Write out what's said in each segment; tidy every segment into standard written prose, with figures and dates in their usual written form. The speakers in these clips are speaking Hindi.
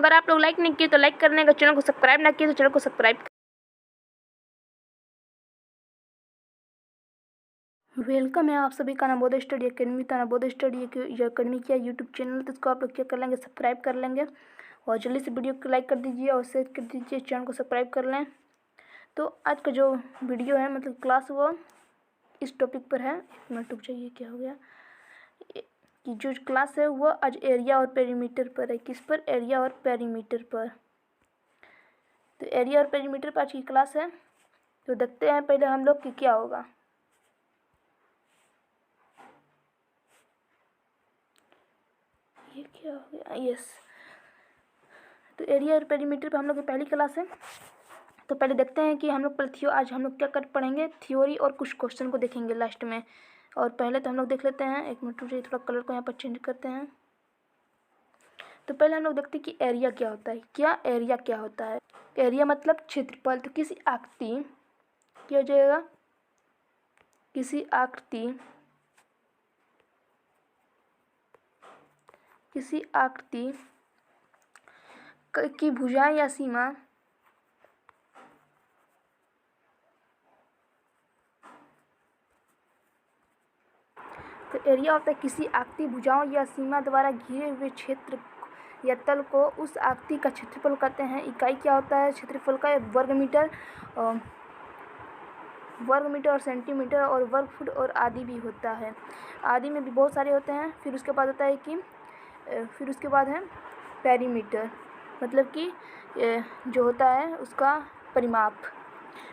अगर आप लोग लाइक नहीं किए तो लाइक कर लें, अगर चैनल को सब्सक्राइब ना किए तो चैनल को सब्सक्राइब। वेलकम है आप सभी का नवोदय स्टडी अकेडमी। तो नवोदय स्टडी अकेडमी का यूट्यूब चैनल, तो इसको आप लोग क्या कर लेंगे, सब्सक्राइब कर लेंगे और जल्दी से वीडियो को लाइक कर दीजिए और शेयर कर दीजिए, चैनल को सब्सक्राइब कर लें। तो आज का जो वीडियो है मतलब क्लास वो इस टॉपिक पर है। एक मिनट रुक जाइए, क्या हो गया कि जो क्लास है वो आज एरिया और पेरीमीटर पर है। किस पर? एरिया और पेरीमीटर पर। तो एरिया और पेरीमीटर पर आज की क्लास है। तो देखते हैं पहले हम लोग कि क्या होगा। ये क्या हो गया? यस, तो एरिया और पेरीमीटर पे हम लोग की पहली क्लास है। तो पहले देखते हैं कि हम लोग आज हम लोग क्या कर पढ़ेंगे, थ्योरी और कुछ क्वेश्चन को देखेंगे लास्ट में। और पहले तो हम लोग देख लेते हैं, एक मिनट रुकिए, थोड़ा कलर को यहाँ पर चेंज करते हैं। तो पहले हम लोग देखते हैं कि एरिया क्या होता है। एरिया क्या होता है? एरिया मतलब क्षेत्रफल। तो किसी आकृति क्या हो जाएगा, किसी आकृति की भुजाएं या सीमा तो एरिया होता है किसी आकृति भुजाओं या सीमा द्वारा घिरे हुए क्षेत्र या तल को उस आकृति का क्षेत्रफल कहते हैं। इकाई क्या होता है क्षेत्रफल का? वर्ग मीटर और सेंटीमीटर और वर्ग फुट और आदि भी होता है। आदि में भी बहुत सारे होते हैं। फिर उसके बाद होता है कि फिर उसके बाद है पेरीमीटर, मतलब कि जो होता है उसका परिमाप।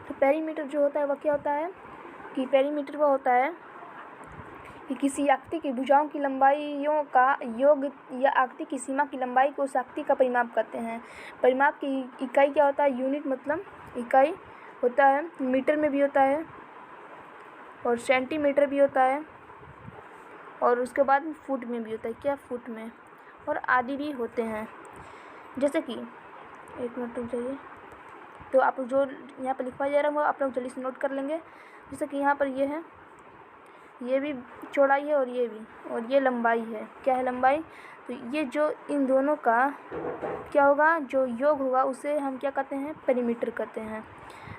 तो पेरीमीटर जो होता है वह क्या होता है कि पेरीमीटर वह होता है कि किसी आकृति की भुजाओं की लंबाइयों का योग या आकृति की सीमा की लंबाई को उस आकृति का परिमाप कहते हैं। परिमाप की इकाई क्या होता है? यूनिट, मतलब इकाई होता है। मीटर में भी होता है और सेंटीमीटर भी होता है और उसके बाद फुट में भी होता है। क्या? फुट में। और आदि भी होते हैं। जैसे कि एक मिनट रुक जाइए, तो आप जो यहाँ पर लिखवाया जा रहा है वो आप लोग जल्दी से नोट कर लेंगे। जैसे कि यहाँ पर ये है, ये भी चौड़ाई है और ये भी, और ये लंबाई है। क्या है? लंबाई। तो ये जो इन दोनों का क्या होगा, जो योग होगा उसे हम क्या कहते हैं? पेरीमीटर कहते हैं।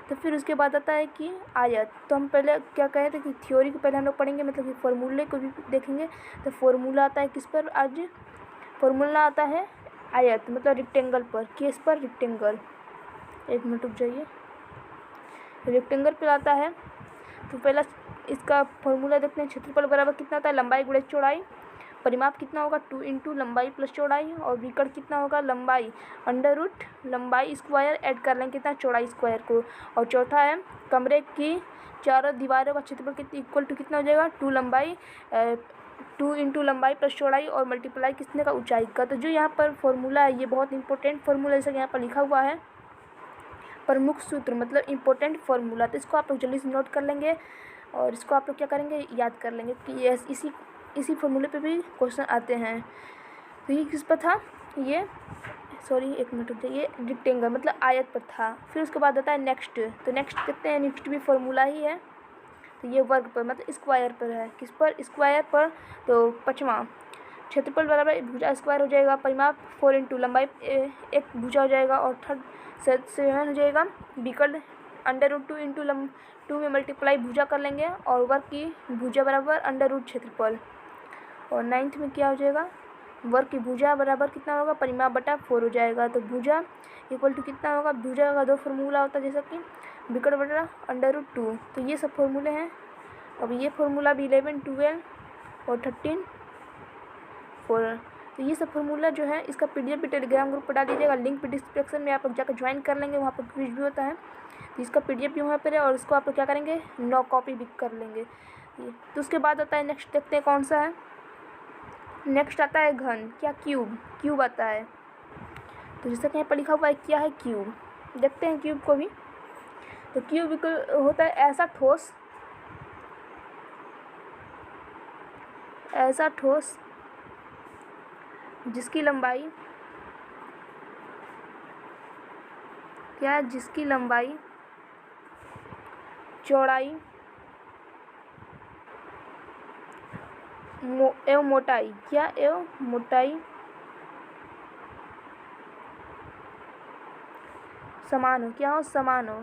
तो फिर उसके बाद आता है कि आयत। तो हम पहले क्या कहे थे कि थ्योरी को पहले हम लोग पढ़ेंगे, मतलब कि फॉर्मूले को भी देखेंगे। तो फॉर्मूला आता है किस पर आज? फॉर्मूला आता है आयत, मतलब रेक्टेंगल पर। किस पर? रेक्टेंगल। एक मिनट रुक जाइए, रेक्टेंगल पर आता है। तो पहला इसका फॉर्मूला देखते हैं। क्षेत्रफल बराबर कितना होता है? लंबाई गुणे चौड़ाई। परिमाप कितना होगा? 2 इंटू लंबाई प्लस चौड़ाई। और विकर्ण कितना होगा? लंबाई अंडर रूट लंबाई स्क्वायर ऐड कर लेंगे कितना? चौड़ाई स्क्वायर को। और चौथा है कमरे की चारों दीवारों का क्षेत्रफल कितना इक्वल टू कितना हो जाएगा? 2 इंटू लंबाई प्लस चौड़ाई और मल्टीप्लाई किसने का? ऊंचाई का। तो जो यहाँ पर फॉर्मूला है ये बहुत इंपॉर्टेंट फॉर्मूला, जैसा कि यहाँ पर लिखा हुआ है प्रमुख सूत्र, मतलब इम्पोर्टेंट फार्मूला। तो इसको आप लोग जल्दी से नोट कर लेंगे और इसको आप लोग क्या करेंगे? याद कर लेंगे कि इसी फार्मूले पे भी क्वेश्चन आते हैं। तो ये किस पर था? ये एक मिनट रुक जाइए, ये रेक्टेंगल मतलब आयत पर था। फिर उसके बाद आता है नेक्स्ट। तो नेक्स्ट देखते हैं, नेक्स्ट भी फार्मूला ही है। तो ये वर्ग पर मतलब स्क्वायर पर है। किस पर? स्क्वायर पर। तो पाँचवां क्षेत्रफल बराबर भुजा स्क्वायर हो जाएगा। परिमाप 4 इंटू लंबाई एक भुजा हो जाएगा और थर्ड 7 हो जाएगा। विकर्ण अंडर रूट 2 इंटू 2 में मल्टीप्लाई भुजा कर लेंगे और वर्ग की भुजा बराबर अंडर रूट क्षेत्रफल। और 9th में क्या हो जाएगा? वर्ग की भुजा बराबर कितना होगा? परिमाप बटा 4 हो जाएगा। तो भुजा इक्वल टू कितना होगा? भुजा का 2 फार्मूला होता है, जैसा कि विकर्ण बटा अंडर रूट 2। तो ये सब फार्मूले हैं। अब ये फार्मूला भी 11, 12 और 13, 4। तो ये सब फार्मूला जो है इसका पीडीएफ भी टेलीग्राम ग्रुप पर डाल दीजिएगा। लिंक भी डिस्क्रिप्शन में आप लोग जाकर ज्वाइन कर लेंगे, वहाँ पर क्विज भी होता है। तो इसका पीडीएफ भी वहाँ पर है और इसको आप लोग क्या करेंगे? 9 कॉपी भी कर लेंगे। तो उसके बाद आता है नेक्स्ट, देखते हैं कौन सा है। नेक्स्ट आता है घन। क्या? क्यूब आता है। तो जैसा कि यहाँ पर लिखा हुआ है क्या है? क्यूब। देखते हैं क्यूब को भी। तो क्यूब होता है ऐसा ठोस जिसकी लंबाई क्या है? जिसकी लंबाई, चौड़ाई एवं मोटाई क्या? एवं मोटाई समान हो, क्या हो, समान हो।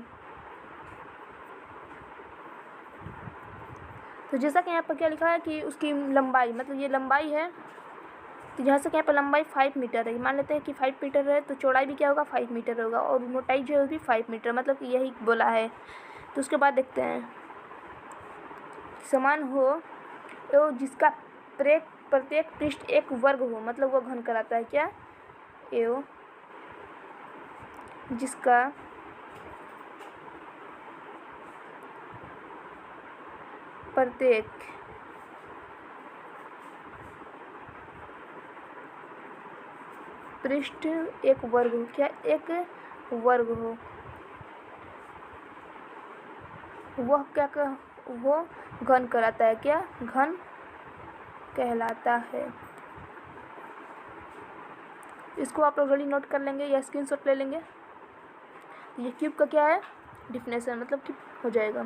तो जैसा कि यहाँ पर क्या लिखा है कि उसकी लंबाई, मतलब ये लंबाई है, तो जहाँ से यहाँ पर लंबाई 5 मीटर है, मान लेते हैं कि 5 मीटर है, तो चौड़ाई भी क्या होगा, 5 मीटर होगा, और मोटाई जो है वो भी 5 मीटर, मतलब कि यही बोला है। तो उसके बाद देखते हैं, समान हो तो जिसका प्रत्येक पृष्ठ एक वर्ग हो, मतलब वो घन कहलाता है, क्या, एवं जिसका प्रत्येक पृष्ठ एक वर्ग हो, क्या, एक वर्ग हो, वह क्या वो घन कहलाता है, क्या, घन कहलाता है। इसको आप लोग जल्दी नोट कर लेंगे या स्क्रीनशॉट ले लेंगे। ये क्यूब का क्या है, डिफिनेशन, मतलब कि हो जाएगा।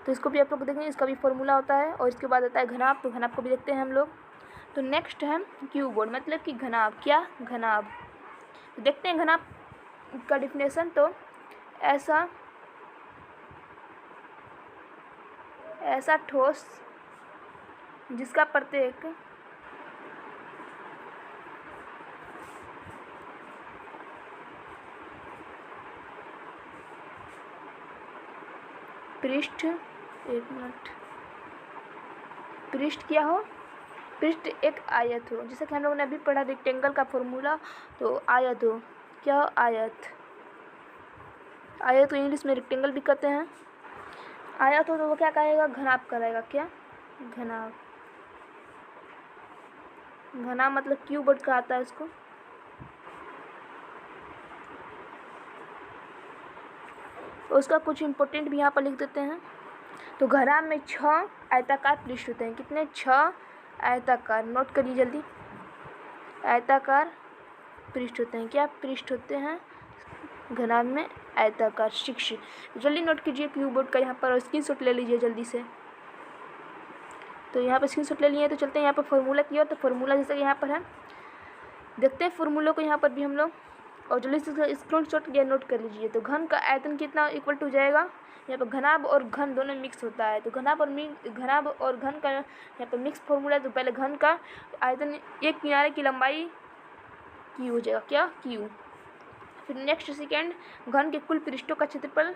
तो इसको भी आप लोग देखेंगे, इसका भी फॉर्मूला होता है, और इसके बाद आता है घनाभ, तो घनाभ को भी देखते हैं हम लोग। तो नेक्स्ट है क्यूबॉइड, मतलब कि घनाभ, क्या, घनाभ। तो देखते हैं घनाभ का डिफिनेशन। तो ऐसा ठोस जिसका प्रत्येक पृष्ठ, एक मिनट, पृष्ठ क्या हो, पृष्ठ एक आयत हो, जैसा कि हम लोगों ने अभी पढ़ा रेक्टेंगल का फॉर्मूला, तो आयत हो, क्या हो, आयत। आयत को इंग्लिश में रेक्टेंगल भी कहते हैं। आयत हो तो वो क्या कहेगा, घनाभ करेगा, क्या, घनाभ। घनाभ मतलब क्यूबॉइड का आता है इसको। उसका कुछ इंपॉर्टेंट भी यहाँ पर लिख देते हैं। तो घनाभ में 6 आयताकार पृष्ठ होते हैं, कितने, 6 आयताकार, नोट करिए जल्दी, आयताकार पृष्ठ होते हैं, क्या, पृष्ठ होते हैं घनाभ में आयताकार। 6 जल्दी नोट कीजिए क्यूबॉइड का यहाँ पर, और स्क्रीनशॉट ले लीजिए जल्दी से। तो यहाँ पर स्क्रीनशॉट ले लिए, तो चलते हैं यहाँ पर फॉर्मूला की ओर। तो फॉर्मूला जैसे कि यहाँ पर है, देखते हैं फॉर्मूला को यहाँ पर भी हम लोग, और जल्दी से स्क्रीनशॉट या नोट कर लीजिए। तो घन का आयतन कितना इक्वल टू जाएगा, यहाँ पर घनाभ और घन दोनों मिक्स होता है, तो घनाभ और घन का यहाँ पर मिक्स फॉर्मूला है। तो पहले घन का आयतन, एक किनारे की लंबाई क्यू हो जाएगा, क्या, क्यू। फिर नेक्स्ट सेकेंड, घन के कुल पृष्ठों का क्षेत्रफल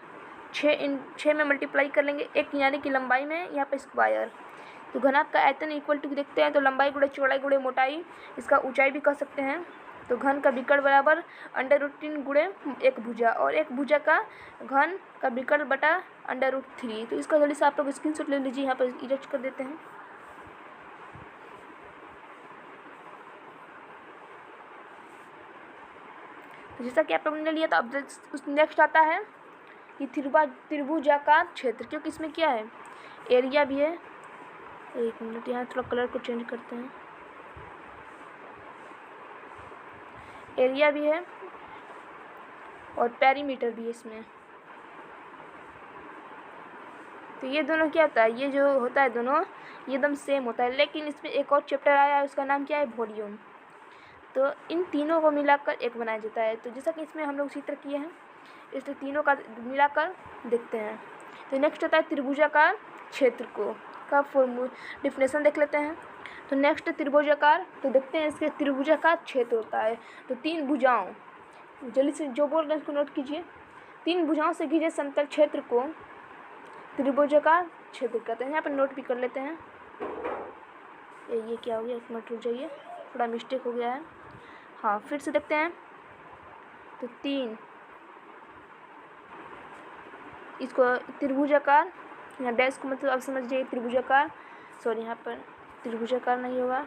6 में मल्टीप्लाई कर लेंगे एक किनारे की लंबाई में, यहाँ पर स्क्वायर। तो घनाभ का आयतन इक्वल टू देखते हैं, तो लंबाई गुणे चौड़ाई गुणे मोटाई, इसका ऊंचाई भी कह सकते हैं। तो घन का विकर्ण बराबर √3 गुणे एक भुजा, और एक भुजा का घन का विकर्ण बटा √3। तो इसका जल्दी से आप लोग स्क्रीनशॉट ले लीजिए, यहाँ पर इरेज कर देते हैं। तो जैसा कि आप लोगों ने लिया, तो अब नेक्स्ट आता है कि त्रिभुजाकार क्षेत्र, क्योंकि इसमें क्या है, एरिया भी है। एक मिनट, यहाँ थोड़ा कलर को चेंज करते हैं, एरिया भी है और पेरीमीटर भी है इसमें। तो ये दोनों क्या होता है, ये जो होता है दोनों ये एकदम सेम होता है, लेकिन इसमें एक और चैप्टर आया है, उसका नाम क्या है, वॉल्यूम। तो इन तीनों को मिलाकर एक बनाया जाता है। तो जैसा कि इसमें हम लोग चित्र किए हैं, इसलिए तीनों का मिलाकर देखते हैं। तो नेक्स्ट होता है त्रिभुजाकार क्षेत्र को का डिफिनेशन देख लेते हैं। तो नेक्स्ट त्रिभुजाकार, तो देखते हैं इसके त्रिभुजाकार क्षेत्र होता है। तो 3 भुजाओं, जल्दी से जो बोल रहे हैं उसको नोट कीजिए, 3 भुजाओं से घिरे समतल क्षेत्र को त्रिभुजाकार क्षेत्र कहते हैं। यहाँ पर नोट भी कर लेते हैं। ये क्या हो गया, एक मिनट रुक जाइए, थोड़ा मिस्टेक हो गया है। हाँ, फिर से देखते हैं। तो 3, इसको त्रिभुजाकार, यहाँ डैश को मतलब आप समझ जाइए त्रिभुजाकार, सॉरी यहाँ पर त्रिभुजाकार नहीं होगा,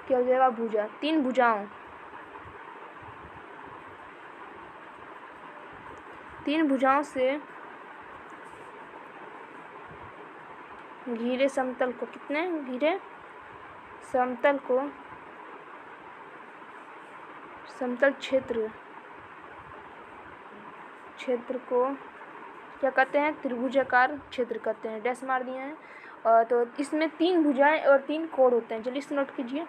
क्या हो जाएगा, भुजा। 3 भुजाओं, 3 भुजाओं से घिरे समतल को, कितने घिरे समतल को, समतल क्षेत्र को क्या कहते हैं, त्रिभुजाकार क्षेत्र कहते हैं। डैश मार दिए हैं। तो इसमें 3 भुजाएं और 3 कोण होते हैं, चलिए इसे नोट कीजिए।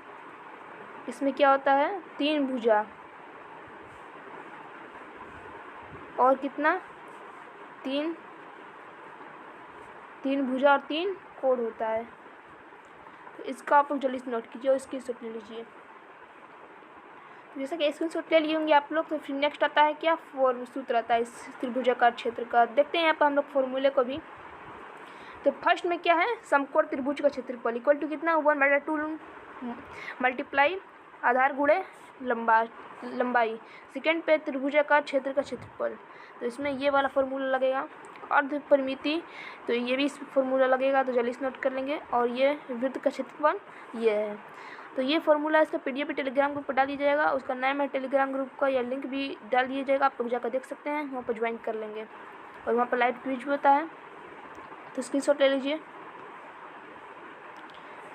इसमें क्या होता है, 3 भुजा और कितना 3 भुजा और 3 कोण होता है। तो इसका आप लोग जल्दी से नोट कीजिए और स्क्रीनशॉट ले लीजिए। जैसा कि स्क्रीनशॉट ले लिए होंगे आप लोग, तो फिर नेक्स्ट आता है क्या, सूत्र आता है इस त्रिभुजाकार क्षेत्र का। देखते हैं यहाँ पर हम लोग फॉर्मूले को भी। तो फर्स्ट में क्या है, समकोण त्रिभुज का क्षेत्रफल इक्वल टू कितना 1/2 मल्टीप्लाई आधार गुणे लंबाई। सेकेंड पे त्रिभुजाकार क्षेत्र का क्षेत्रफल, तो इसमें ये वाला फॉर्मूला लगेगा। अर्ध परिमिति, तो ये भी इस फॉर्मूला लगेगा, तो जल्दी से नोट कर लेंगे। और ये वृत्त का क्षेत्रफल ये है। तो ये फॉर्मूला इसका पीडीएफ टेलीग्राम ग्रुप पर डाल दिया जाएगा। उसका नाम है टेलीग्राम ग्रुप का, या लिंक भी डाल दिया जाएगा, आप लोग जाकर देख सकते हैं, वहाँ पर ज्वाइन कर लेंगे। और वहाँ पर लाइव क्विज भी होता है, तो स्क्रीनशॉट ले लीजिए।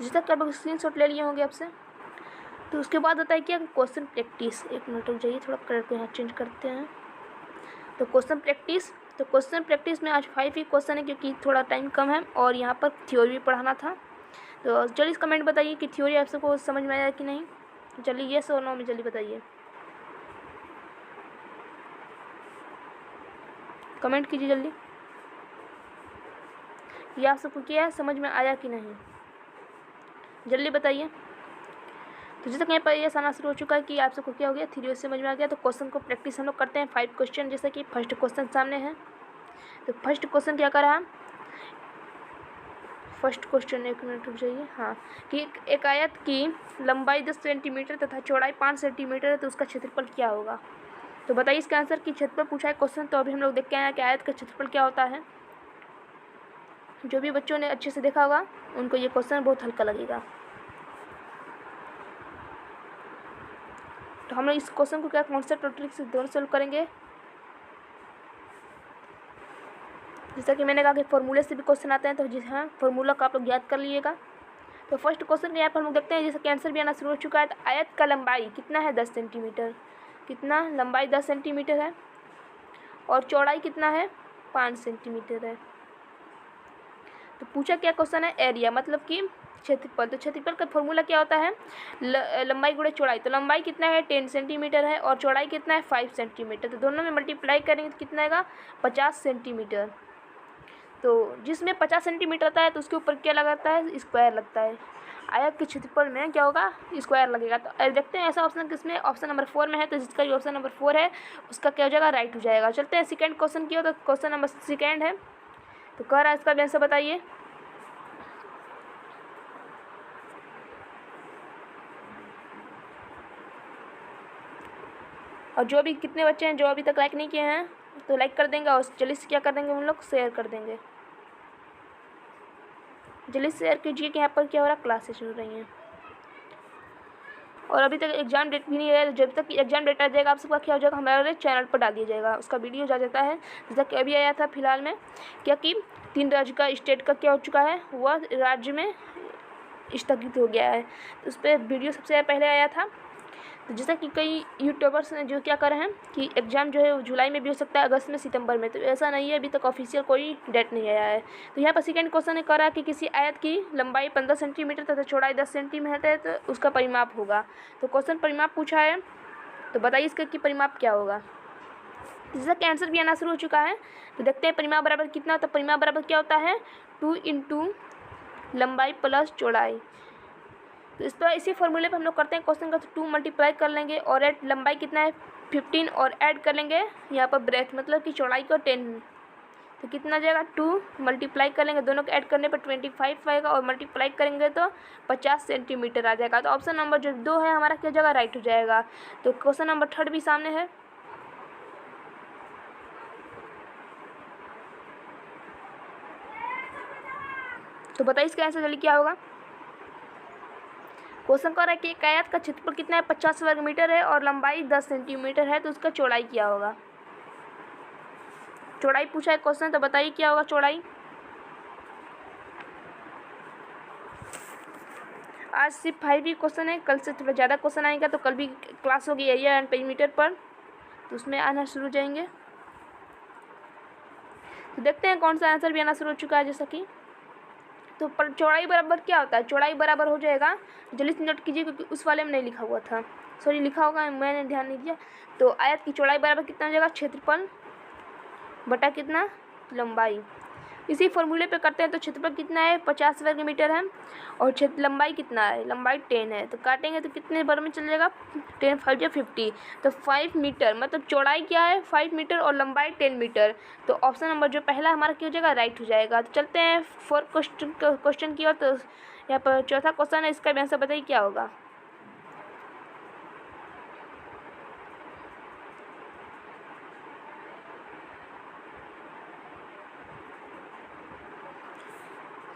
जिस तक आप स्क्रीनशॉट ले लिए होंगे आपसे, तो उसके बाद होता है क्या, क्वेश्चन प्रैक्टिस। एक मिनट रुक जाइए, थोड़ा कलर को यहाँ चेंज करते हैं। तो क्वेश्चन प्रैक्टिस, तो क्वेश्चन प्रैक्टिस में आज 5 ही क्वेश्चन है, क्योंकि थोड़ा टाइम कम है और यहाँ पर थ्योरी भी पढ़ाना था। तो जल्दी कमेंट बताइए कि थ्योरी आप सबको समझ में आया कि नहीं। चलिए येस और नो में जल्दी बताइए, कमेंट कीजिए जल्दी कि आप सबको क्या है, समझ में आया कि नहीं, जल्दी बताइए। तो जैसे कहीं पर यह आना शुरू हो चुका है कि आप सबको क्या हो गया, थ्योरी समझ में आ गया। तो क्वेश्चन को प्रैक्टिस हम लोग करते हैं 5 क्वेश्चन। जैसे कि फर्स्ट क्वेश्चन सामने है, तो फर्स्ट क्वेश्चन क्या कर रहा है, फर्स्ट क्वेश्चन, एक मिनट रुक जाइए, हाँ, कि एक आयत की लंबाई 10 सेंटीमीटर तथा चौड़ाई 5 सेंटीमीटर है, तो उसका क्षेत्रफल क्या होगा। तो बताइए इसका आंसर कि क्षेत्रफल पूछा है क्वेश्चन। तो अभी हम लोग देख के आए हैं कि आयत का क्षेत्रफल क्या होता है। जो भी बच्चों ने अच्छे से देखा होगा उनको ये क्वेश्चन बहुत हल्का लगेगा। तो हम लोग इस क्वेश्चन को क्या कॉन्सेप्ट और ट्रिक से दोनों सॉल्व करेंगे। जैसा कि मैंने कहा कि फॉर्मूले से भी क्वेश्चन आते हैं, तो जी हाँ, फॉर्मूला का आप लोग याद कर लीजिएगा। तो फर्स्ट क्वेश्चन यहाँ पर हम लोग देखते हैं, जैसे कि आंसर भी आना शुरू हो चुका है। तो आयत का लंबाई कितना है, 10 सेंटीमीटर। कितना लंबाई 10 सेंटीमीटर है और चौड़ाई कितना है, 5 सेंटीमीटर है। तो पूछा क्या क्वेश्चन है, एरिया मतलब कि क्षेत्रफल। तो क्षेत्रफल का फॉर्मूला क्या होता है, लंबाई गुणे चौड़ाई। तो लंबाई कितना है, 10 सेंटीमीटर है और चौड़ाई कितना है, 5 सेंटीमीटर। तो दोनों में मल्टीप्लाई करेंगे तो कितना आएगा, 50 सेंटीमीटर। तो जिसमें 50 सेंटीमीटर आता है तो उसके ऊपर क्या लगाता है, स्क्वायर लगता है। आयत के क्षेत्रफल में क्या होगा, स्क्वायर लगेगा। तो देखते हैं ऐसा ऑप्शन किसमें, ऑप्शन नंबर 4 में है। तो जिसका भी ऑप्शन नंबर 4 है उसका क्या हो जाएगा, राइट हो जाएगा। चलते हैं सेकंड क्वेश्चन की। तो क्वेश्चन नंबर 2 है, तो कह रहा है इसका भी आंसर बताइए। और जो भी कितने बच्चे हैं जो अभी तक लाइक नहीं किए हैं, तो लाइक कर देंगे और जल्दी से क्या कर देंगे, हम लोग शेयर कर देंगे। जल्दी से शेयर कीजिए कि यहाँ पर क्या हो रहा है, क्लासेस चल रही हैं। और अभी तक एग्जाम डेट भी नहीं है, जब तक एग्जाम डेट आ जाएगा आप सबका क्या हो जाएगा, हमारे चैनल पर डाल दिया जाएगा। उसका वीडियो जा जाता है, जैसा कि अभी आया था फिलहाल में, क्या कि 3 राज्य का स्टेट का क्या हो चुका है, वह राज्य में स्थगित हो गया है। तो उस पर वीडियो सबसे पहले आया था। तो जैसा कि कई यूट्यूबर्स ने जो क्या कर रहे हैं कि एग्ज़ाम जो है जुलाई में भी हो सकता है, अगस्त में, सितंबर में। तो ऐसा नहीं है, अभी तक ऑफिशियल कोई डेट नहीं आया है। तो यहाँ पर सेकंड क्वेश्चन ने करा कि किसी आयत की लंबाई 15 सेंटीमीटर तथा चौड़ाई 10 सेंटीमीटर है, तो उसका परिमाप होगा। तो क्वेश्चन परिमाप पूछा है, तो बताइए इसका कि परिमाप क्या होगा। जैसा कि आंसर भी आना शुरू हो चुका है, तो देखते हैं परिमाप बराबर कितना होता है। परिमाप बराबर क्या होता है, 2 × लंबाई प्लस चौड़ाई। तो इस पर इसी फॉर्मूले पे हम लोग करते हैं क्वेश्चन का। तो 2 मल्टीप्लाई कर लेंगे और ऐड लंबाई कितना है 15 और ऐड कर लेंगे यहाँ पर ब्रैकेट मतलब कि चौड़ाई को 10। तो कितना आ जाएगा, 2 मल्टीप्लाई कर लेंगे, दोनों को ऐड करने पर 25 आएगा और मल्टीप्लाई करेंगे तो 50 सेंटीमीटर आ जाएगा। तो ऑप्शन नंबर जो 2 है हमारा क्या जगह राइट हो जाएगा। तो क्वेश्चन नंबर 3 भी सामने है। तो बताइए इसका आंसर जल्दी क्या होगा। क्वेश्चन कर रहा है कि एक आयत का क्षेत्रफल कितना है, 50 वर्ग मीटर है और लंबाई 10 सेंटीमीटर है, तो उसका चौड़ाई क्या होगा। चौड़ाई पूछा है क्वेश्चन, तो बताइए क्या होगा चौड़ाई। आज सिर्फ 5 ही क्वेश्चन है, कल से थोड़ा ज़्यादा क्वेश्चन आएगा। तो कल भी क्लास होगी एरिया एंड पेरीमीटर पर, तो उसमें आना शुरू हो जाएंगे। तो देखते हैं कौन सा आंसर भी आना शुरू हो चुका है। जैसा कि तो पर चौड़ाई बराबर क्या होता है, चौड़ाई बराबर हो जाएगा, जल्दी से नोट कीजिए क्योंकि उस वाले में नहीं लिखा हुआ था, सॉरी लिखा होगा मैंने ध्यान नहीं दिया। तो आयत की चौड़ाई बराबर कितना हो जाएगा, क्षेत्रफल बटा कितना, लंबाई। इसी फॉर्मूले पे करते हैं तो क्षेत्रफल कितना है, 50 वर्ग मीटर है, और क्षेत्र लंबाई कितना है, लंबाई 10 है। तो काटेंगे तो कितने बार में चल जाएगा, 10 5 50, तो 5 मीटर, मतलब चौड़ाई क्या है 5 मीटर और लंबाई 10 मीटर। तो ऑप्शन नंबर जो पहला हमारा क्या हो जाएगा, राइट हो जाएगा। तो चलते हैं फोर्थ क्वेश्चन की ओर। तो यहाँ पर चौथा क्वेश्चन है, इसका भी आंसर बताइए क्या होगा।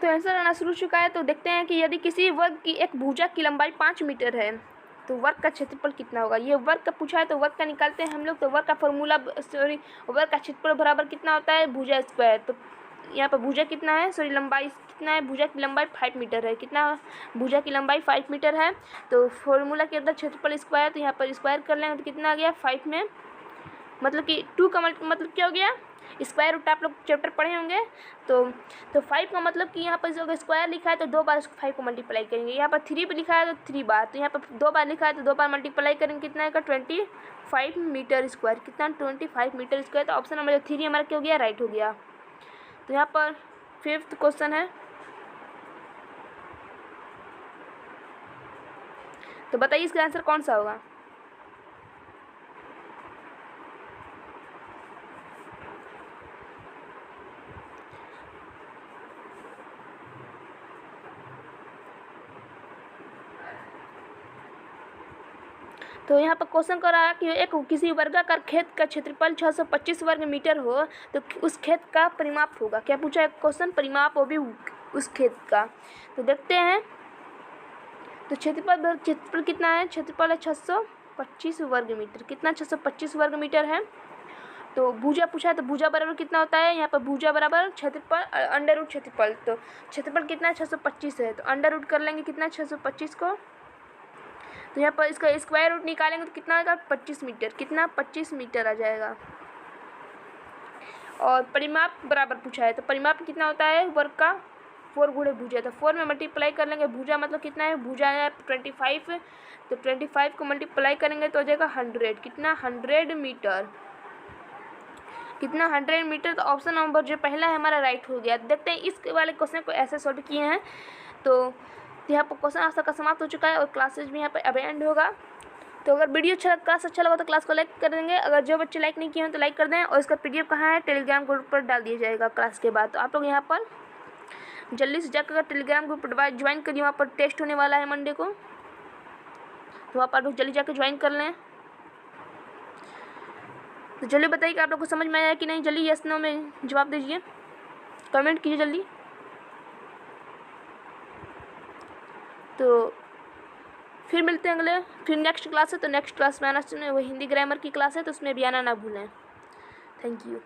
तो आंसर आना शुरू हो चुका है। तो देखते हैं कि यदि किसी वर्ग की एक भुजा की लंबाई 5 मीटर है तो वर्ग का क्षेत्रफल कितना होगा। ये वर्ग का पूछा है तो वर्ग का निकालते हैं हम लोग। तो वर्ग का फॉर्मूला वर्ग का क्षेत्रफल बराबर कितना होता है, भुजा स्क्वायर। तो यहाँ पर भुजा कितना है, लंबाई कितना है, भुजा की लंबाई 5 मीटर है। कितना, भुजा की लंबाई 5 मीटर है। तो फॉर्मूला के अंदर क्षेत्रफल स्क्वायर, तो यहाँ पर स्क्वायर कर लेंगे तो कितना आ गया 5 में, मतलब कि 2 का मतलब क्या हो गया, स्क्वायर रूट। आप लोग चैप्टर पढ़े होंगे। तो 5 का मतलब कि यहाँ पर जो स्क्वायर लिखा है तो 2 बार 5 को मल्टीप्लाई करेंगे। यहाँ पर 3 पे लिखा है तो 3 बार, तो यहाँ पर 2 बार लिखा है तो 2 बार मल्टीप्लाई करेंगे। कितना आएगा 25 मीटर स्क्वायर। कितना 25 मीटर स्क्वायर। तो ऑप्शन नंबर 3 हमारा क्या हो गया, राइट हो गया। तो यहाँ पर 5th क्वेश्चन है, तो बताइए इसका आंसर कौन सा होगा। तो यहाँ पर क्वेश्चन कर रहा है कि एक किसी वर्गाकार खेत का क्षेत्रफल 625 वर्ग मीटर हो तो उस खेत का परिमाप होगा। क्या पूछा है क्वेश्चन, परिमाप हो भी उस खेत का। तो देखते हैं। तो क्षेत्रफल कितना है, क्षेत्रफल है 625 वर्ग मीटर। कितना 625 वर्ग मीटर है। तो भुजा पूछा है तो भुजा बराबर कितना होता है, यहाँ पर भुजा बराबर क्षेत्रफल अंडर रूट क्षेत्रफल। तो क्षेत्रफल कितना है 625 है, तो अंडर रूट कर लेंगे कितना 625 को। तो यहाँ पर इसका स्क्वायर रूट निकालेंगे तो कितना आएगा 25 मीटर। कितना 25 मीटर आ जाएगा। और परिमाप बराबर पूछा है तो परिमाप कितना होता है वर्ग का 4 गुणे भुजा। तो 4 में मल्टीप्लाई कर लेंगे। भुजा मतलब कितना है, भुजा है 25, तो 25 को मल्टीप्लाई करेंगे तो हो जाएगा 100। कितना 100 मीटर। कितना 100 मीटर। तो ऑप्शन नंबर जो पहला है हमारा राइट हो गया। देखते हैं इस वाले क्वेश्चन को ऐसे सॉल्व किए हैं। तो यहाँ पर क्वेश्चन आज तक का समाप्त हो चुका है और क्लासेज भी यहाँ पर अब एंड होगा। तो अगर वीडियो क्लास अच्छा लगा तो क्लास को लाइक कर देंगे। अगर जो बच्चे लाइक नहीं किए हैं तो लाइक कर दें। और इसका PDF कहाँ है, टेलीग्राम ग्रुप पर डाल दिया जाएगा क्लास के बाद। तो आप लोग यहाँ पर जल्दी से जाकर टेलीग्राम ग्रुप पर ज्वाइन करिए। वहाँ पर टेस्ट होने वाला है मंडे को, तो आप लोग जल्दी जाकर ज्वाइन कर लें। तो जल्दी बताइए कि आप लोग को समझ में आया कि नहीं। जल्दी यस नो में जवाब दीजिए, कमेंट कीजिए जल्दी। तो फिर मिलते हैं अगले, फिर नेक्स्ट क्लास है तो नेक्स्ट क्लास में आना, वो हिंदी ग्रामर की क्लास है तो उसमें भी आना ना भूलें। Thank you.